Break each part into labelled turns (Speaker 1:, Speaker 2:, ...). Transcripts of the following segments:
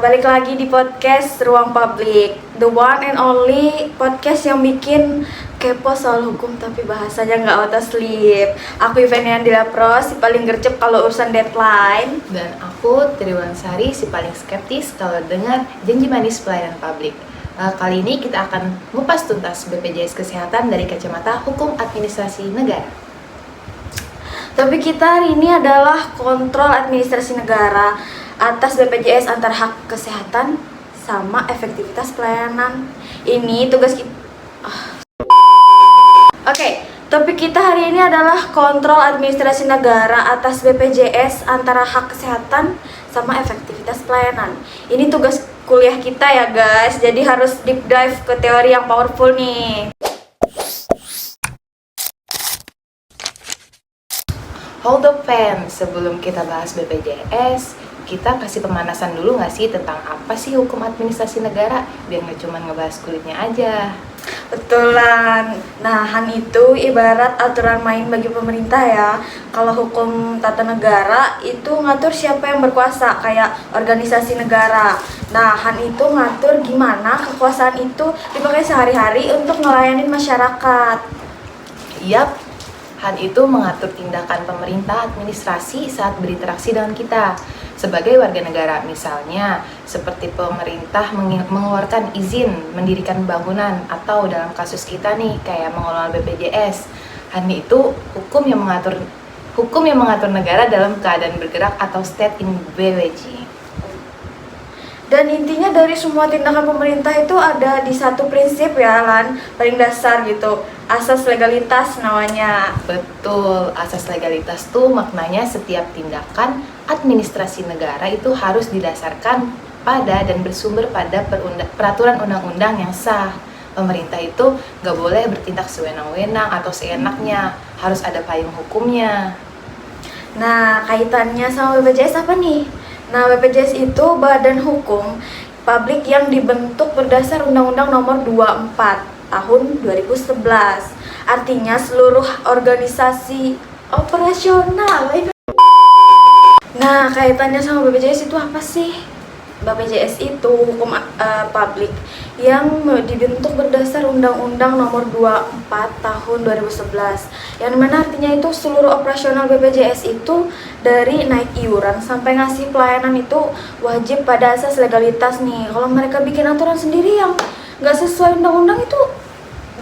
Speaker 1: balik lagi di podcast Ruang Publik, the one and only podcast yang bikin kepo soal hukum tapi bahasanya nggak auto sleep. Aku Ivania Andila Pros, si paling gercep kalau urusan deadline.
Speaker 2: Dan aku Triwan Sari, si paling skeptis kalau dengar janji manis pelayanan publik. Kali ini kita akan ngupas tuntas BPJS Kesehatan dari kacamata hukum administrasi negara.
Speaker 1: Topik kita hari ini adalah kontrol administrasi negara atas BPJS antara hak kesehatan sama efektivitas pelayanan. Ini tugas kita. Oke, topik kita hari ini adalah kontrol administrasi negara atas BPJS antara hak kesehatan sama efektivitas pelayanan. Ini tugas kuliah kita ya guys, jadi harus deep dive ke teori yang powerful nih.
Speaker 2: Hold the pen, sebelum kita bahas BPJS, kita kasih pemanasan dulu nggak sih tentang apa sih hukum administrasi negara, biar nggak cuma ngebahas kulitnya aja.
Speaker 1: Betulan. Nah, Han itu ibarat aturan main bagi pemerintah ya. Kalau hukum tata negara itu ngatur siapa yang berkuasa, kayak organisasi negara. Nah, Han itu ngatur gimana kekuasaan itu dipakai sehari-hari untuk ngelayanin masyarakat.
Speaker 2: Yap, Han itu mengatur tindakan pemerintah administrasi saat berinteraksi dengan kita sebagai warga negara. Misalnya, seperti pemerintah mengeluarkan izin mendirikan bangunan, atau dalam kasus kita nih kayak mengelola BPJS. Han itu hukum yang mengatur negara dalam keadaan bergerak atau state in BWG.
Speaker 1: Dan intinya dari semua tindakan pemerintah itu ada di satu prinsip ya, Lan, paling dasar gitu, asas legalitas namanya.
Speaker 2: Betul, asas legalitas tuh maknanya setiap tindakan administrasi negara itu harus didasarkan pada dan bersumber pada peraturan undang-undang yang sah. Pemerintah itu nggak boleh bertindak sewenang-wenang atau seenaknya, harus ada payung hukumnya.
Speaker 1: Nah, kaitannya sama BPJS apa nih? Nah, BPJS itu badan hukum publik yang dibentuk berdasar Undang-Undang Nomor 24 Tahun 2011. Artinya seluruh organisasi operasional. Nah, kaitannya sama BPJS itu apa sih? BPJS itu hukum publik yang dibentuk berdasar Undang-Undang Nomor 24 Tahun 2011, yang mana artinya itu seluruh operasional BPJS itu dari naik iuran sampai ngasih pelayanan itu wajib pada asas legalitas nih. Kalau mereka bikin aturan sendiri yang nggak sesuai undang-undang itu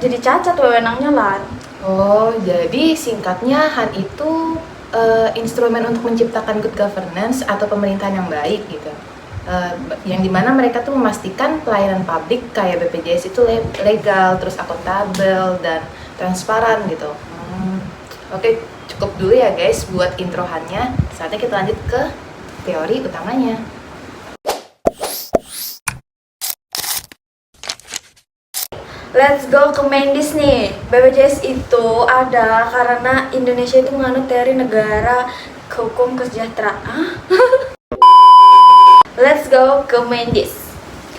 Speaker 1: jadi cacat wewenangnya lah.
Speaker 2: Oh, jadi singkatnya Han itu instrumen untuk menciptakan good governance atau pemerintahan yang baik gitu. Yang dimana mereka tuh memastikan pelayanan publik kayak BPJS itu legal, terus akuntabel dan transparan gitu. Oke, cukup dulu ya guys buat introhannya. Saatnya kita lanjut ke teori utamanya.
Speaker 1: Let's go ke main dish nih. BPJS itu ada karena Indonesia itu menganut teori negara hukum kesejahteraan. Let's go ke main dish.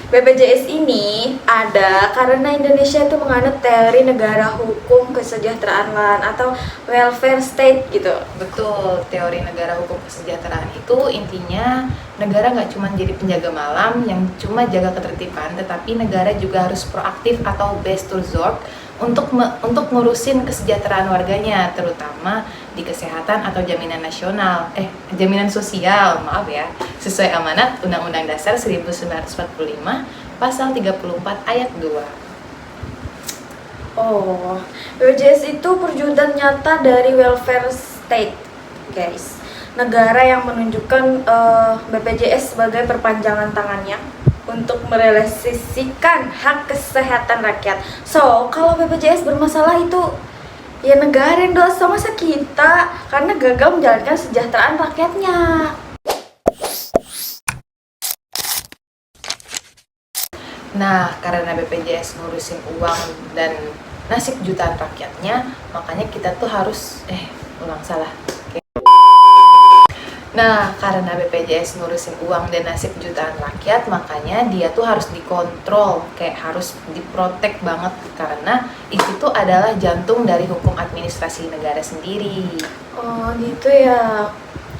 Speaker 1: BPJS ini ada karena Indonesia itu menganut teori negara hukum kesejahteraan atau welfare state gitu.
Speaker 2: Betul, teori negara hukum kesejahteraan itu intinya negara nggak cuma jadi penjaga malam yang cuma jaga ketertiban, tetapi negara juga harus proaktif atau best resort untuk ngurusin kesejahteraan warganya, terutama di kesehatan atau jaminan sosial, maaf ya, sesuai amanat Undang-Undang Dasar 1945 pasal 34 ayat 2.
Speaker 1: Oh, BPJS itu perwujudan nyata dari welfare state, guys. Negara yang menunjukkan BPJS sebagai perpanjangan tangannya untuk merealisasikan hak kesehatan rakyat. So, kalau BPJS bermasalah itu ya negara yang dosa, masa kita, karena gagal menjalankan kesejahteraan rakyatnya.
Speaker 2: Nah, karena BPJS ngurusin uang dan nasib jutaan rakyatnya, makanya kita tuh harus Nah, karena BPJS ngurusin uang dan nasib jutaan rakyat, makanya dia tuh harus dikontrol, kayak harus diprotek banget, karena itu tuh adalah jantung dari hukum administrasi negara sendiri.
Speaker 1: Oh gitu ya.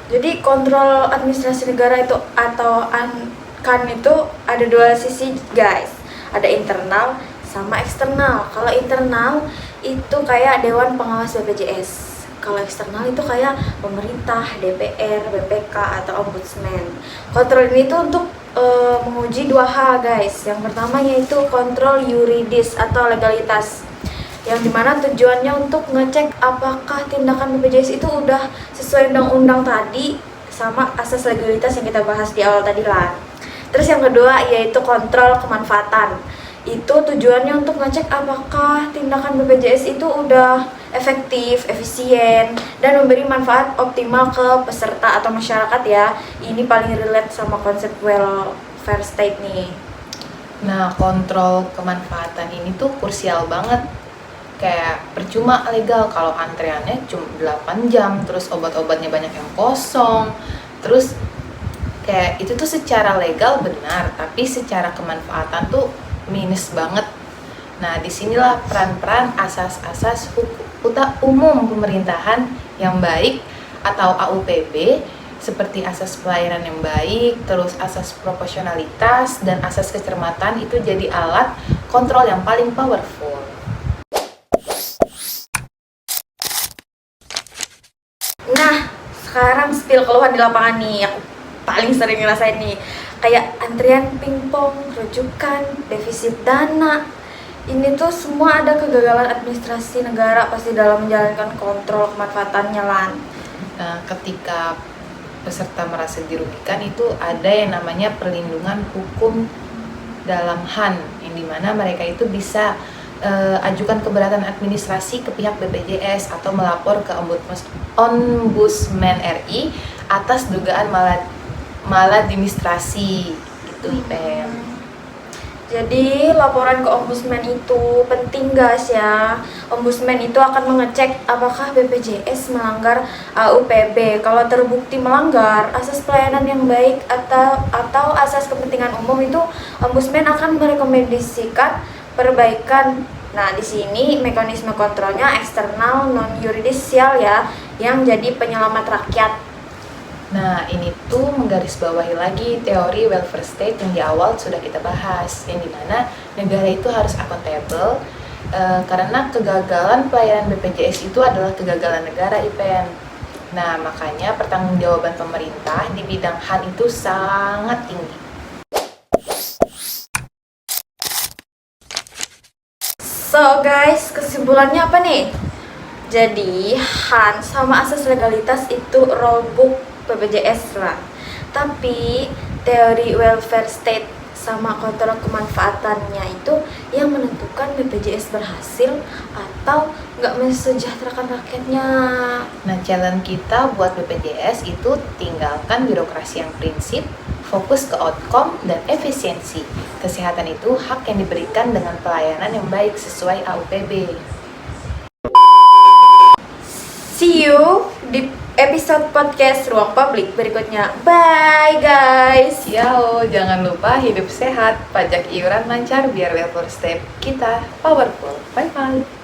Speaker 1: Jadi kontrol administrasi negara itu atau kan itu ada dua sisi guys, ada internal sama eksternal. Kalau internal itu kayak Dewan Pengawas BPJS, kalau eksternal itu kayak pemerintah, DPR, BPK atau Ombudsman. Kontrol ini tuh untuk menguji dua hal guys. Yang pertama yaitu kontrol yuridis atau legalitas, yang dimana tujuannya untuk ngecek apakah tindakan BPJS itu udah sesuai undang-undang tadi sama asas legalitas yang kita bahas di awal tadi lah. Terus yang kedua yaitu kontrol kemanfaatan. Itu tujuannya untuk ngecek apakah tindakan BPJS itu udah efektif, efisien, dan memberi manfaat optimal ke peserta atau masyarakat ya. Ini paling relate sama konsep welfare state nih.
Speaker 2: Nah, kontrol kemanfaatan ini tuh krusial banget. Kayak percuma legal kalau antreannya cuma 8 jam, terus obat-obatnya banyak yang kosong. Terus kayak itu tuh secara legal benar, tapi secara kemanfaatan tuh minus banget. Nah, disinilah peran-peran asas-asas umum pemerintahan yang baik atau AUPB, seperti asas pelayanan yang baik, terus asas proporsionalitas, dan asas kecermatan itu jadi alat kontrol yang paling powerful.
Speaker 1: Nah, sekarang spill keluhan di lapangan nih, aku paling sering ngerasain nih. Kayak antrian pingpong, rujukan, defisit dana. Ini tuh semua ada kegagalan administrasi negara pasti dalam menjalankan kontrol kemanfaatannya lan.
Speaker 2: Nah, ketika peserta merasa dirugikan itu ada yang namanya perlindungan hukum dalam HAN, yang dimana mereka itu bisa ajukan keberatan administrasi ke pihak BPJS atau melapor ke Ombudsman RI atas dugaan maladministrasi gitu IPM.
Speaker 1: Jadi laporan ke Ombudsman itu penting guys ya. Ombudsman itu akan mengecek apakah BPJS melanggar AUPB. Kalau terbukti melanggar asas pelayanan yang baik atau asas kepentingan umum, itu Ombudsman akan merekomendasikan perbaikan. Nah, di sini mekanisme kontrolnya eksternal non yuridisial ya, yang jadi penyelamat rakyat.
Speaker 2: Nah, ini tuh menggarisbawahi lagi teori welfare state yang di awal sudah kita bahas, yang dimana negara itu harus akuntabel karena kegagalan pelayanan BPJS itu adalah kegagalan negara IPN. Nah, makanya pertanggungjawaban pemerintah di bidang HAN itu sangat tinggi.
Speaker 1: So guys, kesimpulannya apa nih? Jadi HAN sama asas legalitas itu rulebook BPJS lah. Tapi teori welfare state sama kontrol kemanfaatannya itu yang menentukan BPJS berhasil atau nggak mensejahterakan rakyatnya.
Speaker 2: Nah, challenge kita buat BPJS itu tinggalkan birokrasi yang prinsip, fokus ke outcome dan efisiensi. Kesehatan itu hak yang diberikan dengan pelayanan yang baik sesuai AUPB.
Speaker 1: See you di episode podcast Ruang Publik berikutnya. Bye guys.
Speaker 2: Ciao, jangan lupa hidup sehat, pajak iuran lancar biar welfare state kita powerful. Bye bye.